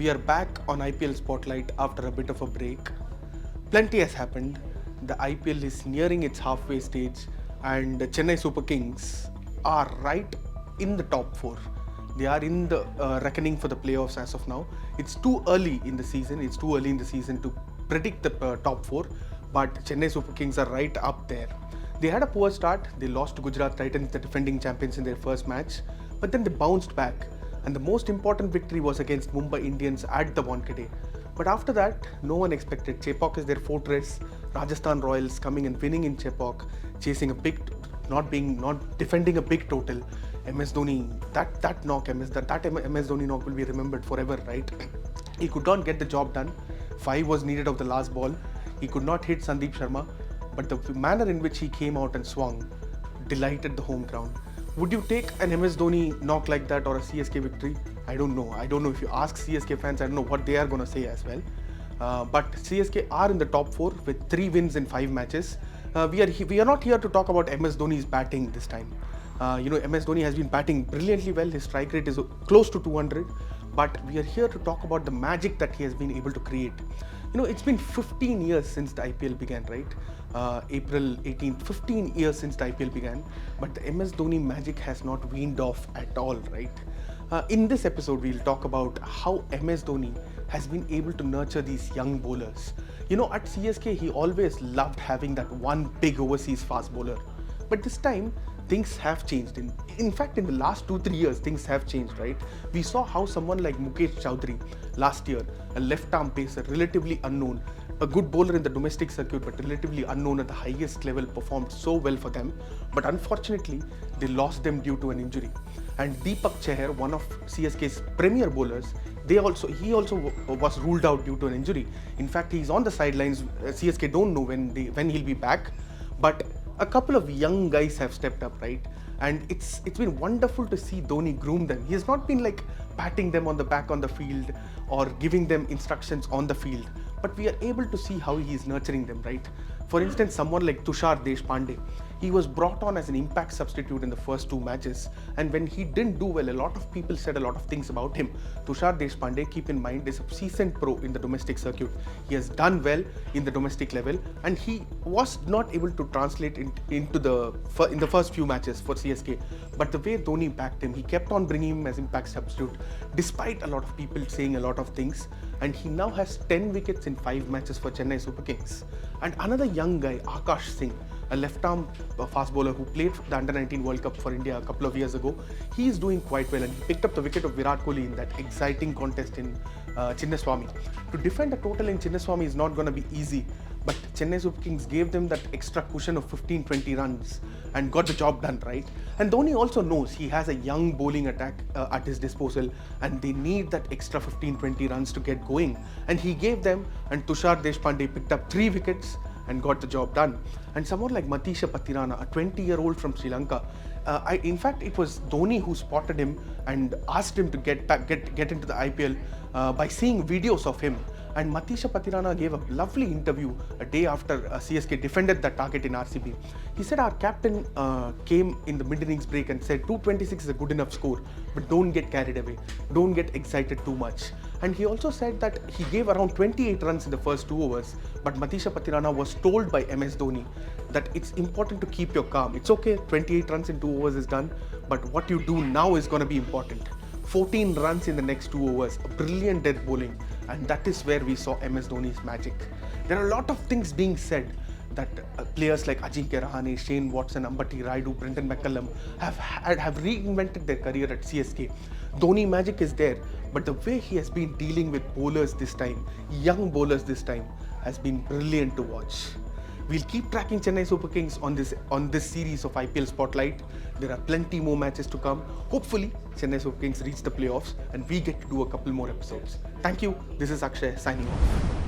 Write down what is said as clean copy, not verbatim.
We are back on IPL Spotlight after a bit of a break. Plenty has happened. The IPL is nearing its halfway stage, and the Chennai Super Kings are right in the top four. They are in the reckoning for the playoffs as of now. It's too early in the season. To predict the top four, but Chennai Super Kings are right up there. They had a poor start. They lost to Gujarat Titans, the defending champions, in their first match, but then they bounced back. And the most important victory was against Mumbai Indians at the Wankhede. But after that, no one expected. Chepauk is their fortress. Rajasthan Royals coming and winning in Chepauk, chasing a big, not defending a big total. MS Dhoni, that MS Dhoni knock will be remembered forever, right? He could not get the job done. 5 was needed of the last ball. He could not hit Sandeep Sharma, but the manner in which he came out and swung delighted the home ground. Would you take an MS Dhoni knock like that or a CSK victory? I don't know. If you ask CSK fans, I don't know what they are going to say as well. But CSK are in the top 4 with 3 wins in 5 matches. We are not here to talk about MS Dhoni's batting this time. MS Dhoni has been batting brilliantly well. His strike rate is close to 200. But we are here to talk about the magic that he has been able to create. It's been 15 years since the IPL began, right? April 18th, 15 years since the IPL began, but the MS Dhoni magic has not weaned off at all, right? In this episode, we'll talk about how MS Dhoni has been able to nurture these young bowlers. At CSK, he always loved having that one big overseas fast bowler. But this time, things have changed. In fact, in the last 2-3 years, things have changed, right? We saw how someone like Mukesh Chowdhury last year, a left-arm pacer, relatively unknown, a good bowler in the domestic circuit, but relatively unknown at the highest level, performed so well for them. But unfortunately, they lost them due to an injury. And Deepak Chahar, one of CSK's premier bowlers, he also was ruled out due to an injury. In fact, he's on the sidelines. CSK don't know when he'll be back. But a couple of young guys have stepped up, right? And it's been wonderful to see Dhoni groom them. He has not been like patting them on the back on the field or giving them instructions on the field, but we are able to see how he is nurturing them, right? For instance, someone like Pandey, he was brought on as an impact substitute in the first 2 matches, and when he didn't do well, a lot of people said a lot of things about him. Pandey, keep in mind, is a seasoned pro in the domestic circuit. He has done well in the domestic level, and he was not able to translate in the first few matches for CSK. But the way Dhoni backed him, he kept on bringing him as impact substitute, despite a lot of people saying a lot of things, and he now has 10 wickets in 5 matches for Chennai Super Kings. And another young guy, Akash Singh, a left-arm fast bowler who played the Under-19 World Cup for India a couple of years ago, he is doing quite well, and he picked up the wicket of Virat Kohli in that exciting contest in Chinnaswamy. To defend a total in Chinnaswamy is not going to be easy, but Chennai Super Kings gave them that extra cushion of 15-20 runs and got the job done, right? And Dhoni also knows he has a young bowling attack at his disposal, and they need that extra 15-20 runs to get going. And he gave them, and Tushar Deshpande picked up 3 wickets and got the job done. And someone like Matisha Patirana, a 20-year-old from Sri Lanka, in fact, it was Dhoni who spotted him and asked him to get into the IPL by seeing videos of him. And Matisha Patirana gave a lovely interview a day after CSK defended that target in RCB. He said, our captain came in the mid-innings break and said 226 is a good enough score, but don't get carried away. Don't get excited too much. And he also said that he gave around 28 runs in the first 2 overs, but Matisha Patirana was told by MS Dhoni that it's important to keep your calm. It's okay, 28 runs in 2 overs is done, but what you do now is going to be important. 14 runs in the next 2 overs, a brilliant death bowling, and that is where we saw MS Dhoni's magic. There are a lot of things being said that players like Ajinkya Rahane, Shane Watson, Ambati Rayudu, Brendan McCullum have reinvented their career at CSK. Dhoni magic is there, but the way he has been dealing with bowlers this time, young bowlers this time, has been brilliant to watch. We'll keep tracking Chennai Super Kings on this series of IPL Spotlight. There are plenty more matches to come. Hopefully, Chennai Super Kings reach the playoffs and we get to do a couple more episodes. Thank you. This is Akshay signing off.